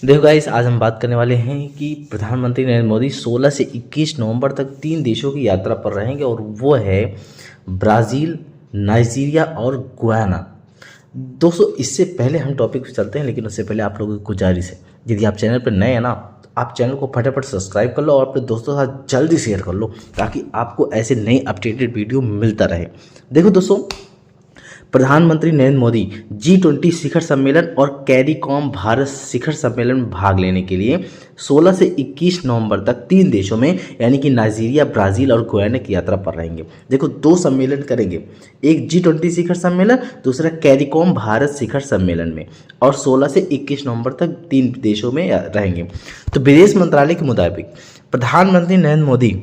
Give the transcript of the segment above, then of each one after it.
देखो गाइस, आज हम बात करने वाले हैं कि प्रधानमंत्री नरेंद्र मोदी 16 से 21 नवंबर तक 3 देशों की यात्रा पर रहेंगे और वो है ब्राज़ील, नाइजीरिया और गुयाना। दोस्तों, इससे पहले हम टॉपिक पे चलते हैं, लेकिन उससे पहले आप लोगों की गुजारिश है, यदि आप चैनल पर नए हैं ना, तो आप चैनल को फटाफट सब्सक्राइब कर लो और अपने दोस्तों के साथ जल्दी शेयर कर लो, ताकि आपको ऐसे नए अपडेटेड वीडियो मिलता रहे। देखो दोस्तों, प्रधानमंत्री नरेंद्र मोदी G20 शिखर सम्मेलन और कैरिकॉम भारत शिखर सम्मेलन में भाग लेने के लिए 16 से 21 नवंबर तक 3 देशों में यानी कि नाइजीरिया, ब्राज़ील और गुयाना की यात्रा पर रहेंगे। देखो, 2 सम्मेलन करेंगे, एक G20 शिखर सम्मेलन, दूसरा कैरिकॉम भारत शिखर सम्मेलन में, और 16 से 21 नवंबर तक 3 देशों में रहेंगे। तो विदेश मंत्रालय के मुताबिक प्रधानमंत्री नरेंद्र मोदी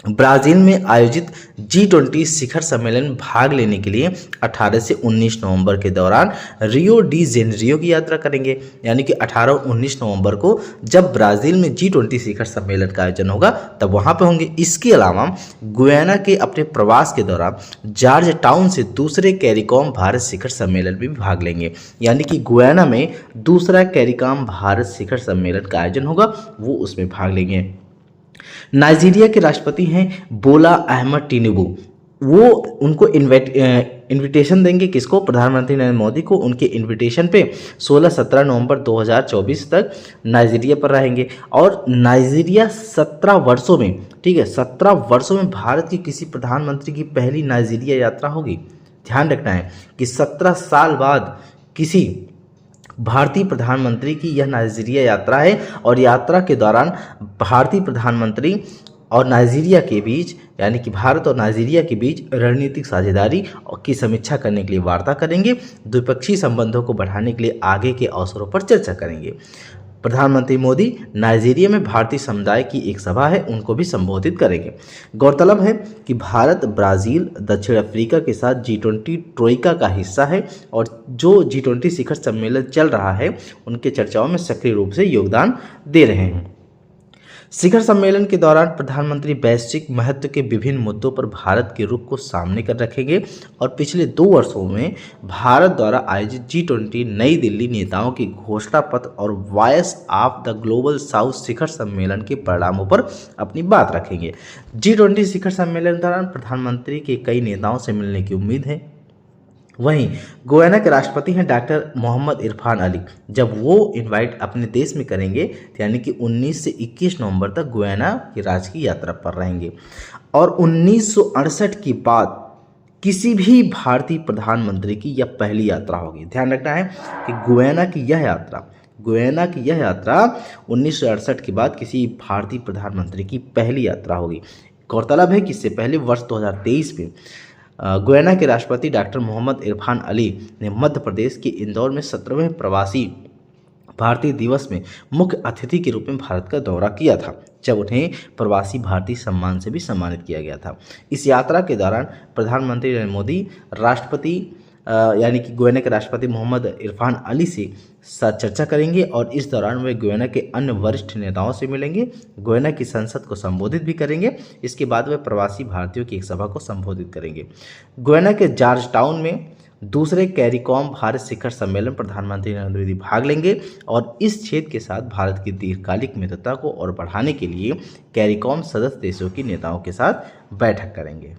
ब्राज़ील में आयोजित G20 शिखर सम्मेलन में भाग लेने के लिए 18 से 19 नवंबर के दौरान रियो डी जेनेरियो की यात्रा करेंगे। यानी कि 18 और 19 नवंबर को जब ब्राज़ील में G20 शिखर सम्मेलन का आयोजन होगा तब वहां पर होंगे। इसके अलावा गुयाना के अपने प्रवास के दौरान जॉर्ज टाउन से दूसरे कैरिकॉम भारत शिखर सम्मेलन में भी भाग लेंगे। यानी कि गुयाना में दूसरा कैरिकॉम भारत शिखर सम्मेलन का आयोजन होगा, वो उसमें भाग लेंगे। नाइजीरिया के राष्ट्रपति हैं बोला अहमद टिनुबू। वो उनको इनविटेशन देंगे, किसको? प्रधानमंत्री नरेंद्र मोदी को। उनके इनविटेशन पे 16-17 नवंबर 2024 तक नाइजीरिया पर रहेंगे। और नाइजीरिया 17 वर्षों में, ठीक है, 17 वर्षों में भारत के किसी प्रधानमंत्री की पहली नाइजीरिया यात्रा होगी। ध्यान रखना है कि 17 साल बाद किसी भारतीय प्रधानमंत्री की यह नाइजीरिया यात्रा है, और यात्रा के दौरान भारतीय प्रधानमंत्री और नाइजीरिया के बीच, यानी कि भारत और नाइजीरिया के बीच रणनीतिक साझेदारी की समीक्षा करने के लिए वार्ता करेंगे। द्विपक्षीय संबंधों को बढ़ाने के लिए आगे के अवसरों पर चर्चा करेंगे। प्रधानमंत्री मोदी नाइजीरिया में भारतीय समुदाय की एक सभा है, उनको भी संबोधित करेंगे। गौरतलब है कि भारत, ब्राज़ील, दक्षिण अफ्रीका के साथ G20 ट्रोइका का हिस्सा है, और जो G20 शिखर सम्मेलन चल रहा है उनके चर्चाओं में सक्रिय रूप से योगदान दे रहे हैं। शिखर सम्मेलन के दौरान प्रधानमंत्री वैश्विक महत्व के विभिन्न मुद्दों पर भारत के रुख को सामने कर रखेंगे, और पिछले 2 वर्षों में भारत द्वारा आयोजित G20 नई दिल्ली नेताओं की घोषणा पत्र और voice of the global south शिखर सम्मेलन के परिणामों पर अपनी बात रखेंगे। G20 शिखर सम्मेलन के दौरान प्रधानमंत्री के कई नेताओं से मिलने की उम्मीद है। वहीं गुयाना के राष्ट्रपति हैं डॉक्टर मोहम्मद इरफान अली। जब वो इनवाइट अपने देश में करेंगे, यानी कि 19 से 21 नवंबर तक गुयाना की राजकीय यात्रा पर रहेंगे। और 1968 के बाद किसी भी भारतीय प्रधानमंत्री की यह पहली यात्रा होगी। ध्यान रखना है कि गुयाना की यह यात्रा 1968 के बाद किसी भारतीय प्रधानमंत्री की पहली यात्रा होगी। गौरतलब है कि इससे पहले वर्ष 2023 में गुयाना के राष्ट्रपति डॉक्टर मोहम्मद इरफान अली ने मध्य प्रदेश के इंदौर में 17वें प्रवासी भारतीय दिवस में मुख्य अतिथि के रूप में भारत का दौरा किया था, जब उन्हें प्रवासी भारतीय सम्मान से भी सम्मानित किया गया था। इस यात्रा के दौरान प्रधानमंत्री नरेंद्र मोदी राष्ट्रपति यानी कि गुयाना के राष्ट्रपति मोहम्मद इरफान अली से चर्चा करेंगे, और इस दौरान वे गुयाना के अन्य वरिष्ठ नेताओं से मिलेंगे, गुयाना की संसद को संबोधित भी करेंगे। इसके बाद वे प्रवासी भारतीयों की एक सभा को संबोधित करेंगे। गुयाना के जॉर्ज टाउन में दूसरे कैरिकॉम भारत शिखर सम्मेलन प्रधानमंत्री नरेंद्र मोदी भाग लेंगे, और इस क्षेत्र के साथ भारत की दीर्घकालिक मित्रता को और बढ़ाने के लिए कैरिकॉम सदस्य देशों के नेताओं के साथ बैठक करेंगे।